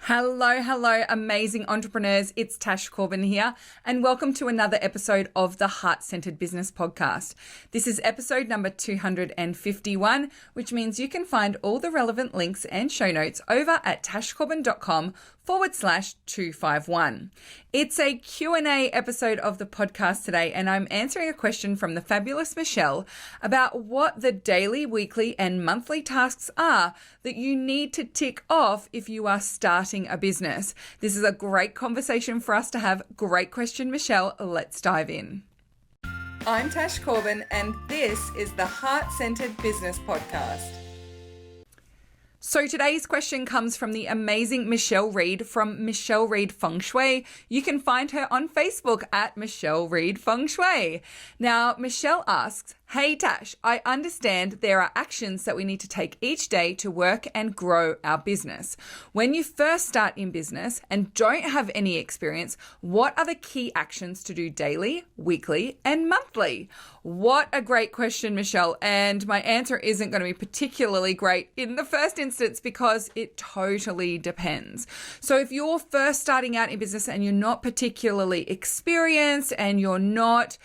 Hello, amazing entrepreneurs. It's Tash Corbin here, and welcome to another episode of the Heart-Centered Business Podcast. This is episode number 251, which means you can find all the relevant links and show notes over at tashcorbin.com/251. It's a Q&A episode of the podcast today, and I'm answering a question from the fabulous Michelle about what the daily, weekly, and monthly tasks are that you need to tick off if you are starting a business. This is a great conversation for us to have. Great question, Michelle. Let's dive in. I'm Tash Corbin, and this is the Heart-Centered Business Podcast. So today's question comes from the amazing Michelle Reed from Michelle Reed Feng Shui. You can find her on Facebook at Michelle Reed Feng Shui. Now, Michelle asks, "Hey Tash, I understand there are actions that we need to take each day to work and grow our business. When you first start in business and don't have any experience, what are the key actions to do daily, weekly, and monthly?" What a great question, Michelle. And my answer isn't going to be particularly great in the first instance because it totally depends. So if you're first starting out in business and you're not particularly experienced and you're not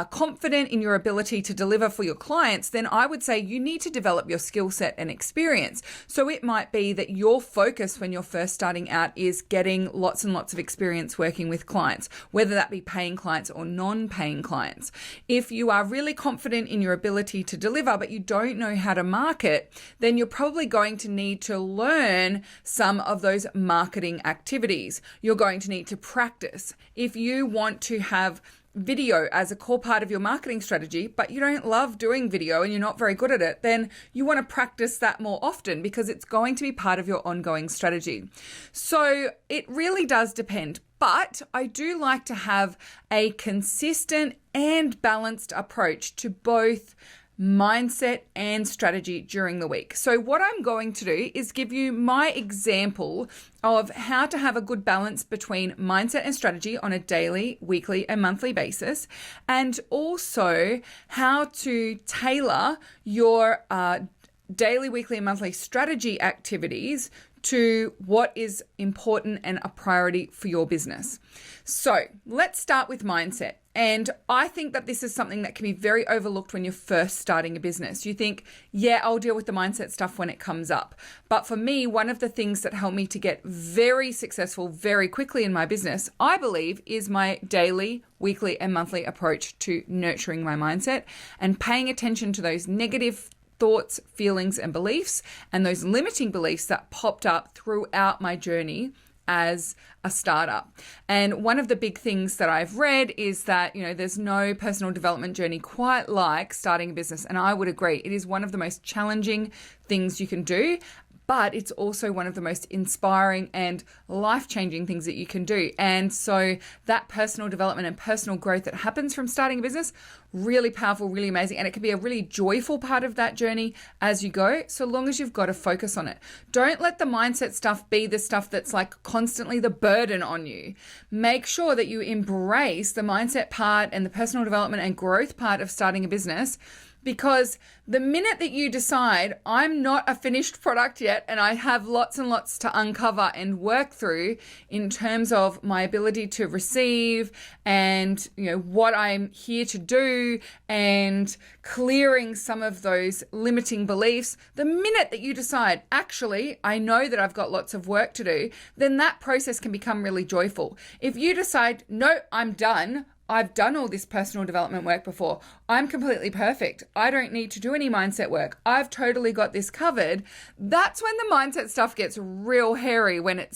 confident in your ability to deliver for your clients, then I would say you need to develop your skill set and experience. So it might be that your focus when you're first starting out is getting lots and lots of experience working with clients, whether that be paying clients or non-paying clients. If you are really confident in your ability to deliver, but you don't know how to market, then you're probably going to need to learn some of those marketing activities. You're going to need to practice. If you want to have video as a core part of your marketing strategy, but you don't love doing video and you're not very good at it, then you want to practice that more often because it's going to be part of your ongoing strategy. So it really does depend. But I do like to have a consistent and balanced approach to both mindset and strategy during the week. So what I'm going to do is give you my example of how to have a good balance between mindset and strategy on a daily, weekly, and monthly basis, and also how to tailor your daily, weekly, and monthly strategy activities to what is important and a priority for your business. So let's start with mindset. And I think that this is something that can be very overlooked when you're first starting a business. You think, yeah, I'll deal with the mindset stuff when it comes up. But for me, one of the things that helped me to get very successful very quickly in my business, I believe, is my daily, weekly, and monthly approach to nurturing my mindset and paying attention to those negative thoughts, feelings, and beliefs, and those limiting beliefs that popped up throughout my journey as a startup. And one of the big things that I've read is that, there's no personal development journey quite like starting a business. And I would agree. It is one of the most challenging things you can do, but it's also one of the most inspiring and life-changing things that you can do. And so that personal development and personal growth that happens from starting a business, really powerful, really amazing. And it can be a really joyful part of that journey as you go, so long as you've got a focus on it. Don't let the mindset stuff be the stuff that's like constantly the burden on you. Make sure that you embrace the mindset part and the personal development and growth part of starting a business, because the minute that you decide, I'm not a finished product yet and I have lots and lots to uncover and work through in terms of my ability to receive and what I'm here to do and clearing some of those limiting beliefs, the minute that you decide, actually, I know that I've got lots of work to do, then that process can become really joyful. If you decide, no, I'm done, I've done all this personal development work before, I'm completely perfect, I don't need to do any mindset work, I've totally got this covered, that's when the mindset stuff gets real hairy, when it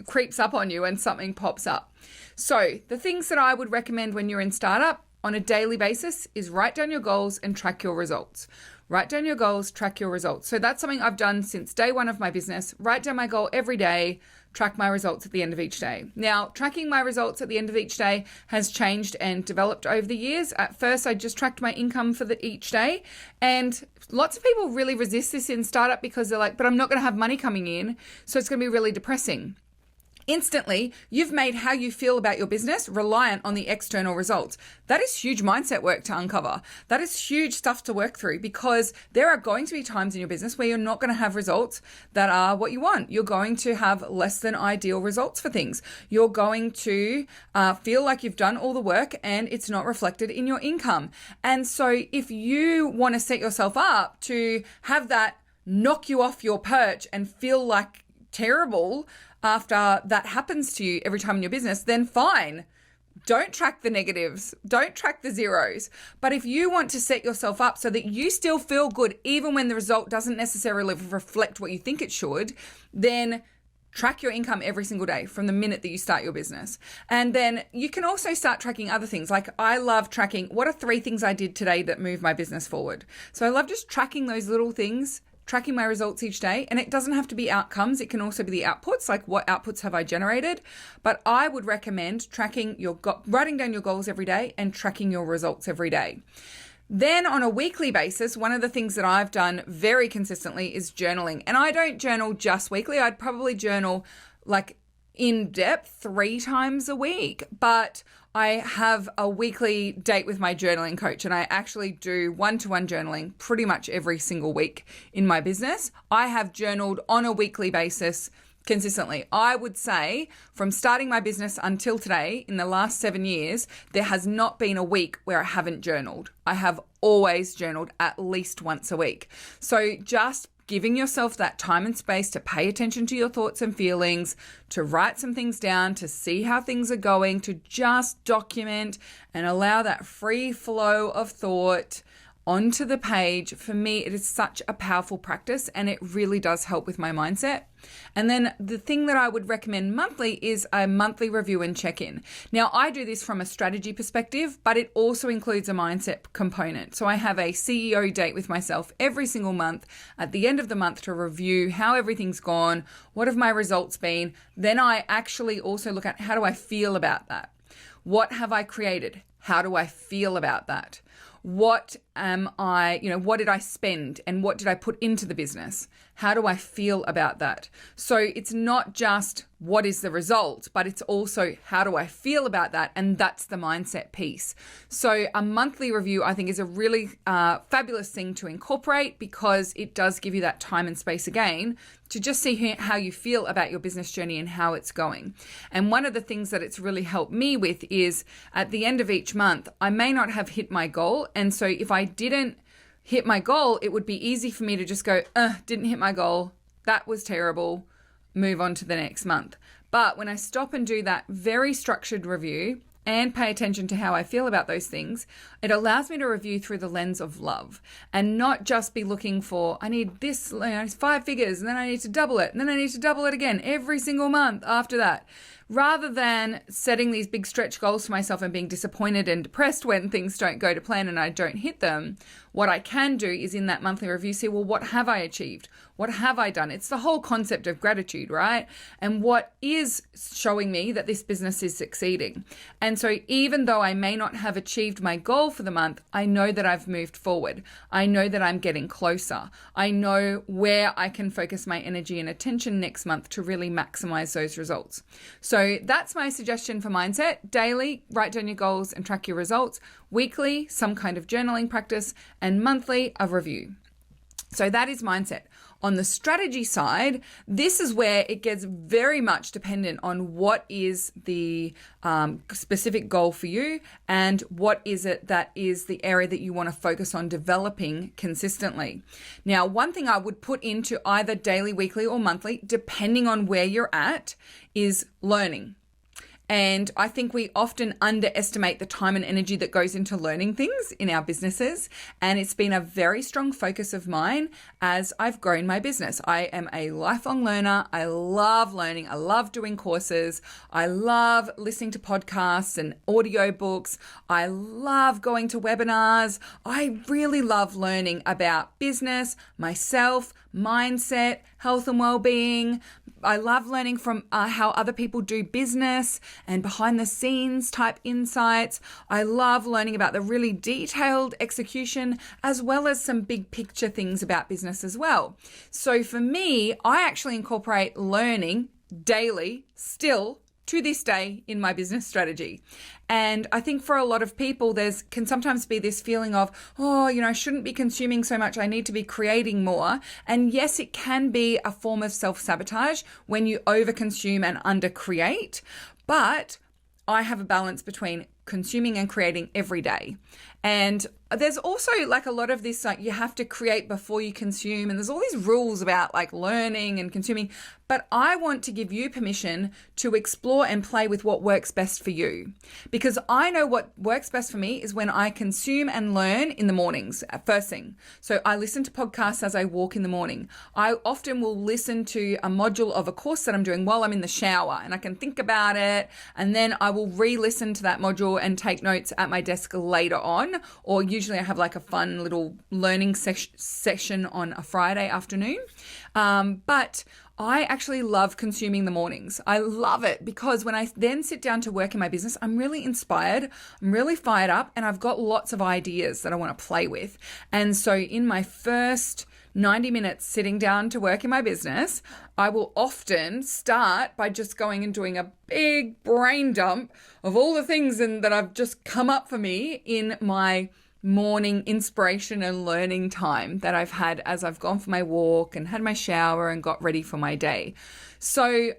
creeps up on you and something pops up. So the things that I would recommend when you're in startup on a daily basis is write down your goals and track your results. Write down your goals, track your results. So that's something I've done since day one of my business. Write down my goal every day, track my results at the end of each day. Now, tracking my results at the end of each day has changed and developed over the years. At first, I just tracked my income for each day. And lots of people really resist this in startup because they're like, but I'm not going to have money coming in, so it's going to be really depressing. Instantly, you've made how you feel about your business reliant on the external results. That is huge mindset work to uncover. That is huge stuff to work through, because there are going to be times in your business where you're not going to have results that are what you want. You're going to have less than ideal results for things. You're going to feel like you've done all the work and it's not reflected in your income. And so if you want to set yourself up to have that knock you off your perch and feel like terrible after that happens to you every time in your business, then fine. Don't track the negatives. Don't track the zeros. But if you want to set yourself up so that you still feel good, even when the result doesn't necessarily reflect what you think it should, then track your income every single day from the minute that you start your business. And then you can also start tracking other things. Like, I love tracking, what are 3 things I did today that moved my business forward? So I love just tracking those little things, tracking my results each day. And it doesn't have to be outcomes. It can also be the outputs, like what outputs have I generated? But I would recommend writing down your goals every day and tracking your results every day. Then on a weekly basis, one of the things that I've done very consistently is journaling. And I don't journal just weekly. I'd probably journal like in depth 3 times a week, but I have a weekly date with my journaling coach, and I actually do one-to-one journaling pretty much every single week in my business. I have journaled on a weekly basis consistently. I would say from starting my business until today, in the last 7 years, there has not been a week where I haven't journaled. I have always journaled at least once a week. So just giving yourself that time and space to pay attention to your thoughts and feelings, to write some things down, to see how things are going, to just document and allow that free flow of thought onto the page. For me, it is such a powerful practice, and it really does help with my mindset. And then the thing that I would recommend monthly is a monthly review and check-in. Now, I do this from a strategy perspective, but it also includes a mindset component. So I have a CEO date with myself every single month at the end of the month to review how everything's gone, what have my results been. Then I actually also look at, how do I feel about that? What have I created? How do I feel about that? What did I spend and what did I put into the business? How do I feel about that? So it's not just what is the result, but it's also how do I feel about that? And that's the mindset piece. So a monthly review, I think, is a really fabulous thing to incorporate, because it does give you that time and space again to just see how you feel about your business journey and how it's going. And one of the things that it's really helped me with is at the end of each month, I may not have hit my goal. And so if I didn't hit my goal, it would be easy for me to just go, didn't hit my goal. That was terrible. Move on to the next month. But when I stop and do that very structured review and pay attention to how I feel about those things, it allows me to review through the lens of love and not just be looking for, I need this, 5 figures, and then I need to double it, and then I need to double it again every single month after that. Rather than setting these big stretch goals for myself and being disappointed and depressed when things don't go to plan and I don't hit them, what I can do is in that monthly review see, well, what have I achieved? What have I done? It's the whole concept of gratitude, right? And what is showing me that this business is succeeding. And so even though I may not have achieved my goal for the month, I know that I've moved forward. I know that I'm getting closer. I know where I can focus my energy and attention next month to really maximize those results. So that's my suggestion for mindset. Daily, write down your goals and track your results. Weekly, some kind of journaling practice, and monthly, a review. So that is mindset. On the strategy side, this is where it gets very much dependent on what is the specific goal for you and what is it that is the area that you want to focus on developing consistently. Now, one thing I would put into either daily, weekly, or monthly, depending on where you're at, is learning. And I think we often underestimate the time and energy that goes into learning things in our businesses. And it's been a very strong focus of mine as I've grown my business. I am a lifelong learner. I love learning. I love doing courses. I love listening to podcasts and audiobooks. I love going to webinars. I really love learning about business, myself, mindset, health and well-being. I love learning from how other people do business and behind the scenes type insights. I love learning about the really detailed execution as well as some big picture things about business as well. So for me, I actually incorporate learning daily still to this day in my business strategy. And I think for a lot of people, can sometimes be this feeling of, I shouldn't be consuming so much. I need to be creating more. And yes, it can be a form of self-sabotage when you overconsume and undercreate. But I have a balance between consuming and creating every day. And there's also like a lot of this, like you have to create before you consume. And there's all these rules about like learning and consuming. But I want to give you permission to explore and play with what works best for you. Because I know what works best for me is when I consume and learn in the mornings, first thing. So I listen to podcasts as I walk in the morning. I often will listen to a module of a course that I'm doing while I'm in the shower, and I can think about it. And then I will re-listen to that module and take notes at my desk later on. Or usually I have like a fun little learning session on a Friday afternoon. But I actually love consuming the mornings. I love it because when I then sit down to work in my business, I'm really inspired, I'm really fired up, and I've got lots of ideas that I want to play with. And so in my first 90 minutes sitting down to work in my business, I will often start by just going and doing a big brain dump of all the things that have just come up for me in my morning inspiration and learning time that I've had as I've gone for my walk and had my shower and got ready for my day. So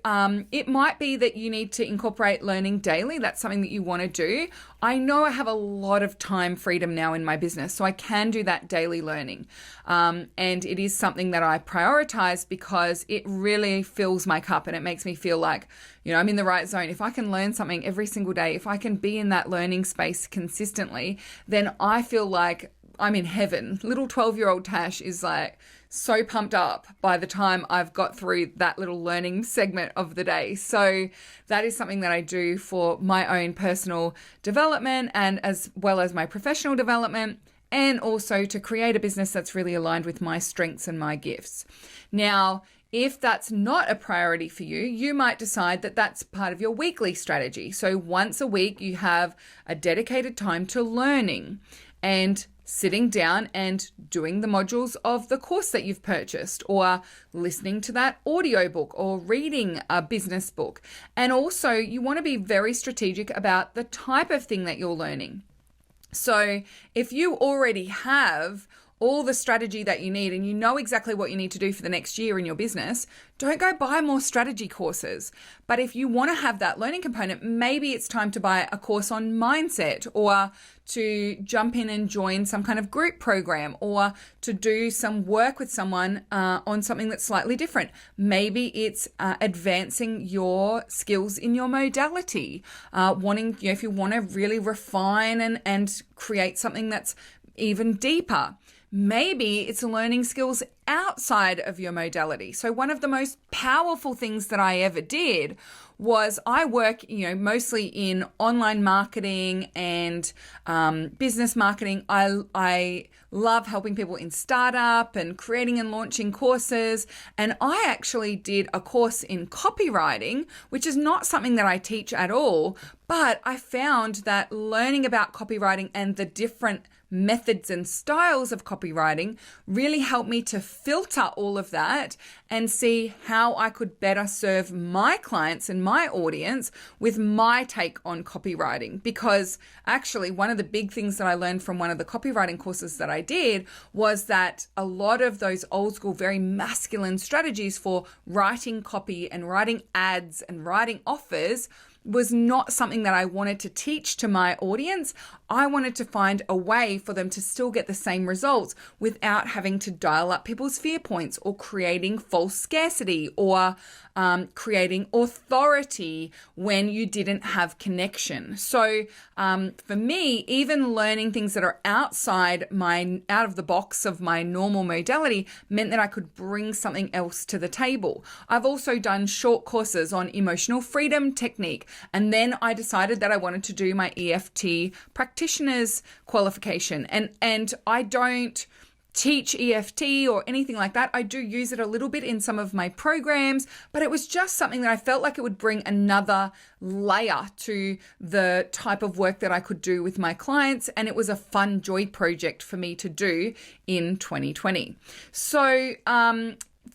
it might be that you need to incorporate learning daily. That's something that you want to do. I know I have a lot of time freedom now in my business, so I can do that daily learning. And it is something that I prioritize because it really fills my cup and it makes me feel like, I'm in the right zone. If I can learn something every single day, if I can be in that learning space consistently, then I feel like I'm in heaven. Little 12-year-old Tash is like so pumped up by the time I've got through that little learning segment of the day. So that is something that I do for my own personal development and as well as my professional development, and also to create a business that's really aligned with my strengths and my gifts. Now, if that's not a priority for you, you might decide that that's part of your weekly strategy. So once a week, you have a dedicated time to learning and sitting down and doing the modules of the course that you've purchased, or listening to that audiobook, or reading a business book. And also you want to be very strategic about the type of thing that you're learning. So if you already have all the strategy that you need and you know exactly what you need to do for the next year in your business, don't go buy more strategy courses. But if you want to have that learning component, maybe it's time to buy a course on mindset, or to jump in and join some kind of group program, or to do some work with someone on something that's slightly different. Maybe it's advancing your skills in your modality, if you want to really refine and create something that's even deeper. Maybe it's learning skills outside of your modality. So one of the most powerful things that I ever did was I work, mostly in online marketing and business marketing. I love helping people in startup and creating and launching courses. And I actually did a course in copywriting, which is not something that I teach at all. But I found that learning about copywriting and the different methods and styles of copywriting really helped me to filter all of that and see how I could better serve my clients and my audience with my take on copywriting. Because actually one of the big things that I learned from one of the copywriting courses that I did was that a lot of those old school, very masculine strategies for writing copy and writing ads and writing offers was not something that I wanted to teach to my audience. I wanted to find a way for them to still get the same results without having to dial up people's fear points, or creating false scarcity, or creating authority when you didn't have connection. So for me, even learning things that are out of the box of my normal modality meant that I could bring something else to the table. I've also done short courses on emotional freedom technique. And then I decided that I wanted to do my EFT practitioner's qualification. And I don't teach EFT or anything like that. I do use it a little bit in some of my programs, but it was just something that I felt like it would bring another layer to the type of work that I could do with my clients. And it was a fun joy project for me to do in 2020. So,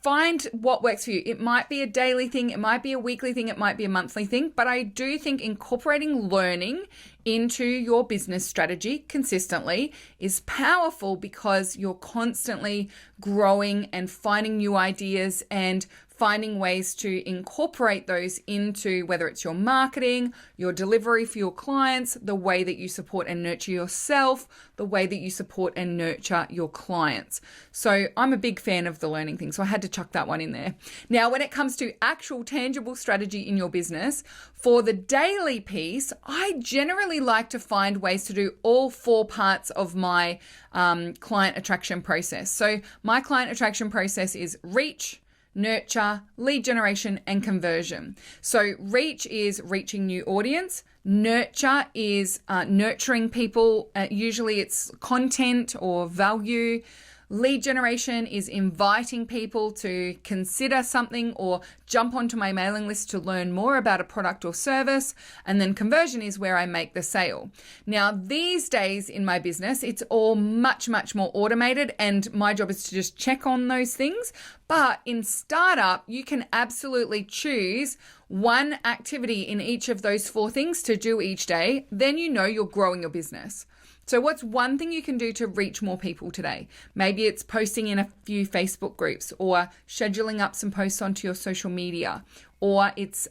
find what works for you. It might be a daily thing, it might be a weekly thing, it might be a monthly thing, but I do think incorporating learning into your business strategy consistently is powerful because you're constantly growing and finding new ideas and finding ways to incorporate those into whether it's your marketing, your delivery for your clients, the way that you support and nurture yourself, the way that you support and nurture your clients. So I'm a big fan of the learning thing, so I had to chuck that one in there. Now, when it comes to actual tangible strategy in your business, for the daily piece, I generally like to find ways to do all 4 parts of my client attraction process. So my client attraction process is reach, nurture, lead generation, and conversion. So reach is reaching new audience. Nurture is nurturing people. Usually it's content or value. Lead generation is inviting people to consider something or jump onto my mailing list to learn more about a product or service. And then conversion is where I make the sale. Now, these days in my business, it's all much, much more automated, and my job is to just check on those things. But in startup, you can absolutely choose one activity in each of those 4 things to do each day. Then you know you're growing your business. So what's one thing you can do to reach more people today? Maybe it's posting in a few Facebook groups, or scheduling up some posts onto your social media, or it's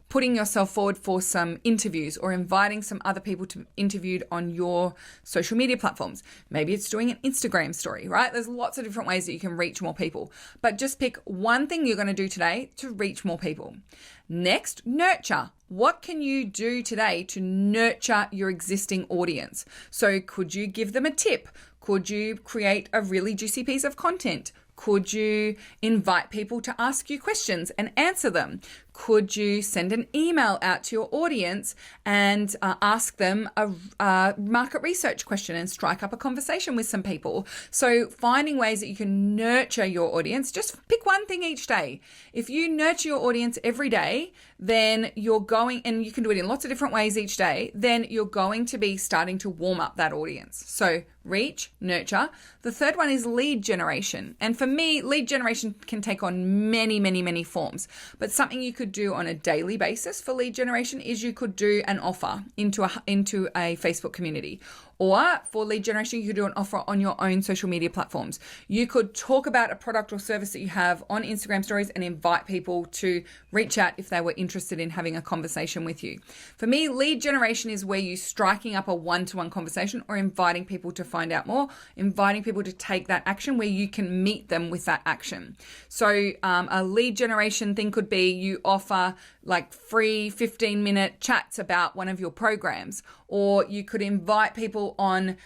putting yourself forward for some interviews, or inviting some other people to be interviewed on your social media platforms. Maybe it's doing an Instagram story, right? There's lots of different ways that you can reach more people, but just pick one thing you're going to do today to reach more people. Next, nurture. What can you do today to nurture your existing audience? So could you give them a tip? Could you create a really juicy piece of content? Could you invite people to ask you questions and answer them? Could you send an email out to your audience and ask them a market research question and strike up a conversation with some people? So finding ways that you can nurture your audience, just pick one thing each day. If you nurture your audience every day, then you're going, and you can do it in lots of different ways each day, then you're going to be starting to warm up that audience. So reach, nurture. The third one is lead generation. And for me, lead generation can take on many, many, many forms. But something you could do on a daily basis for lead generation is you could do an offer into a Facebook community. Or for lead generation, you could do an offer on your own social media platforms. You could talk about a product or service that you have on Instagram stories and invite people to reach out if they were interested in having a conversation with you. For me, lead generation is where you're striking up a one-to-one conversation or inviting people to find out more, inviting people to take that action where you can meet them with that action. So a lead generation thing could be you offer like free 15-minute chats about one of your programs, or you could invite people on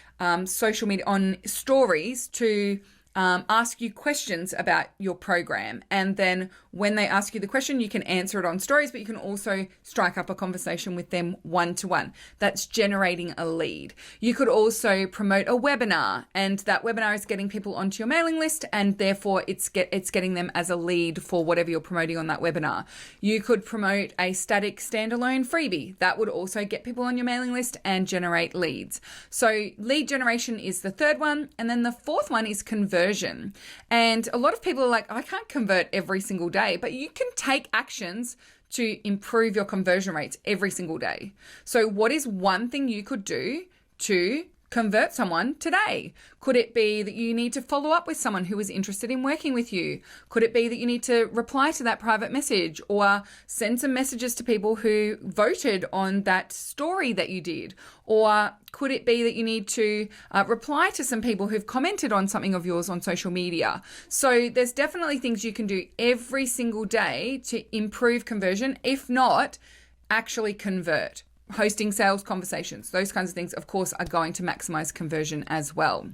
social media, on stories, to ask you questions about your program. And then when they ask you the question, you can answer it on stories, but you can also strike up a conversation with them one-to-one. That's generating a lead. You could also promote a webinar, and that webinar is getting people onto your mailing list, and therefore it's getting them as a lead for whatever you're promoting on that webinar. You could promote a static standalone freebie. That would also get people on your mailing list and generate leads. So lead generation is the third one. And then the fourth one is conversion. And a lot of people are like, I can't convert every single day, but you can take actions to improve your conversion rates every single day. So what is one thing you could do to convert someone today? Could it be that you need to follow up with someone who is interested in working with you? Could it be that you need to reply to that private message, or send some messages to people who voted on that story that you did? Or could it be that you need to reply to some people who've commented on something of yours on social media? So there's definitely things you can do every single day to improve conversion, if not actually convert. Hosting sales conversations, those kinds of things, of course, are going to maximize conversion as well.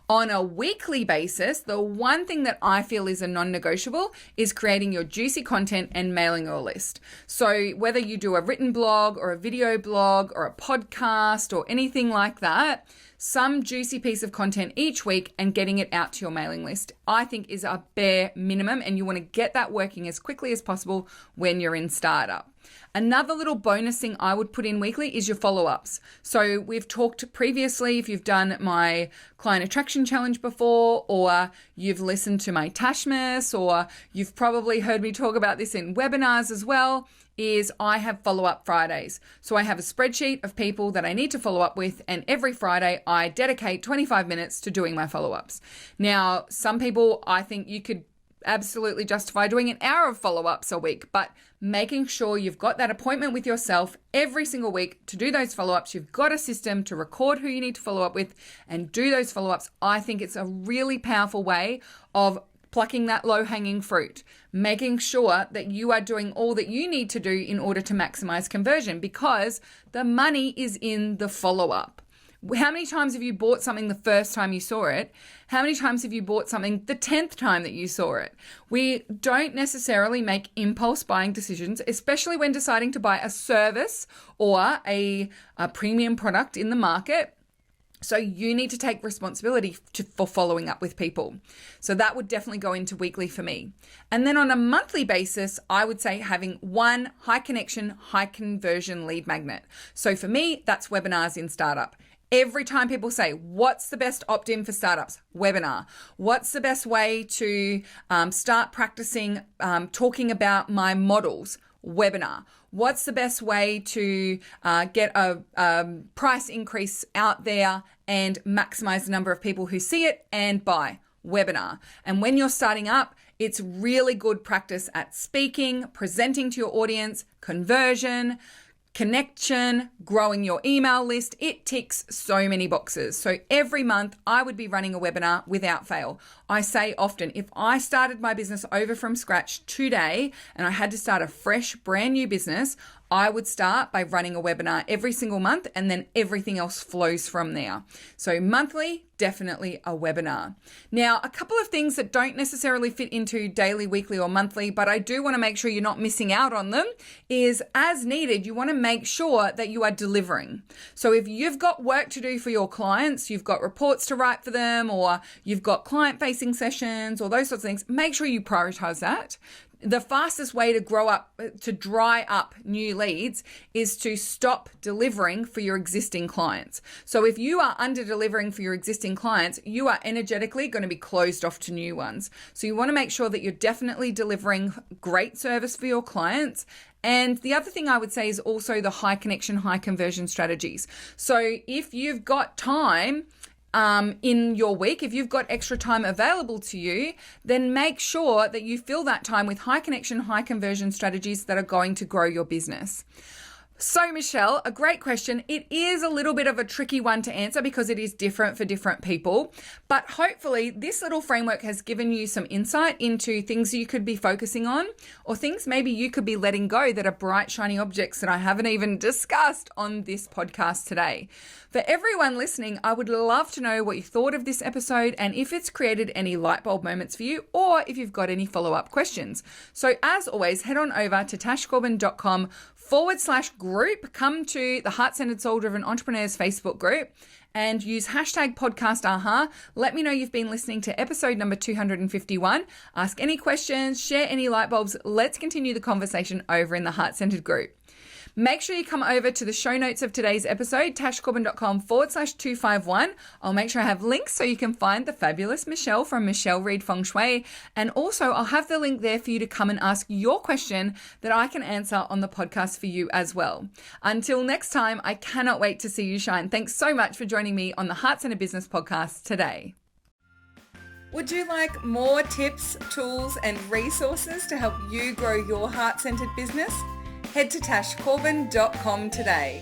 On a weekly basis, the one thing that I feel is a non-negotiable is creating your juicy content and mailing your list. So whether you do a written blog or a video blog or a podcast or anything like that, some juicy piece of content each week and getting it out to your mailing list, I think is a bare minimum, and you want to get that working as quickly as possible when you're in startup. Another little bonus thing I would put in weekly is your follow-ups. So we've talked previously, if you've done my client attraction challenge before, or you've listened to my Tashmas, or you've probably heard me talk about this in webinars as well, is I have follow-up Fridays. So I have a spreadsheet of people that I need to follow up with, and every Friday I dedicate 25 minutes to doing my follow-ups. Now, some people, I think you could absolutely justify doing an hour of follow-ups a week, but making sure you've got that appointment with yourself every single week to do those follow-ups. You've got a system to record who you need to follow up with and do those follow-ups. I think it's a really powerful way of plucking that low-hanging fruit, making sure that you are doing all that you need to do in order to maximize conversion, because the money is in the follow-up. How many times have you bought something the first time you saw it? How many times have you bought something the 10th time that you saw it? We don't necessarily make impulse buying decisions, especially when deciding to buy a service or a premium product in the market. So you need to take responsibility for following up with people. So that would definitely go into weekly for me. And then on a monthly basis, I would say having one high connection, high conversion lead magnet. So for me, that's webinars in startup. Every time people say, what's the best opt-in for startups? Webinar. What's the best way to start practicing talking about my models? Webinar. What's the best way to get a price increase out there and maximize the number of people who see it and buy? Webinar. And when you're starting up, it's really good practice at speaking, presenting to your audience, conversion, connection, growing your email list. It ticks so many boxes. So every month I would be running a webinar without fail. I say often, if I started my business over from scratch today and I had to start a fresh, brand new business, I would start by running a webinar every single month, and then everything else flows from there. So monthly, definitely a webinar. Now, a couple of things that don't necessarily fit into daily, weekly, or monthly, but I do want to make sure you're not missing out on them, is as needed, you want to make sure that you are delivering. So if you've got work to do for your clients, you've got reports to write for them, or you've got client-facing sessions, or those sorts of things, make sure you prioritize that. The fastest way to dry up new leads is to stop delivering for your existing clients. So if you are under delivering for your existing clients, you are energetically going to be closed off to new ones. So you want to make sure that you're definitely delivering great service for your clients. And the other thing I would say is also the high connection, high conversion strategies. So if you've got time, in your week, if you've got extra time available to you, then make sure that you fill that time with high connection, high conversion strategies that are going to grow your business. So Michelle, a great question. It is a little bit of a tricky one to answer because it is different for different people, but hopefully this little framework has given you some insight into things you could be focusing on, or things maybe you could be letting go that are bright, shiny objects that I haven't even discussed on this podcast today. For everyone listening, I would love to know what you thought of this episode and if it's created any light bulb moments for you, or if you've got any follow-up questions. So as always, head on over to tashcorbin.com/group. Come to the Heart-Centered Soul-Driven Entrepreneurs Facebook group and use #podcastAha. Let me know you've been listening to episode number 251. Ask any questions, share any light bulbs. Let's continue the conversation over in the Heart-Centered group. Make sure you come over to the show notes of today's episode, tashcorbin.com/251. I'll make sure I have links so you can find the fabulous Michelle from Michelle Reed Feng Shui. And also I'll have the link there for you to come and ask your question that I can answer on the podcast for you as well. Until next time, I cannot wait to see you shine. Thanks so much for joining me on the Heart-Centered Business podcast today. Would you like more tips, tools, and resources to help you grow your heart-centered business? Head to tashcorbin.com today.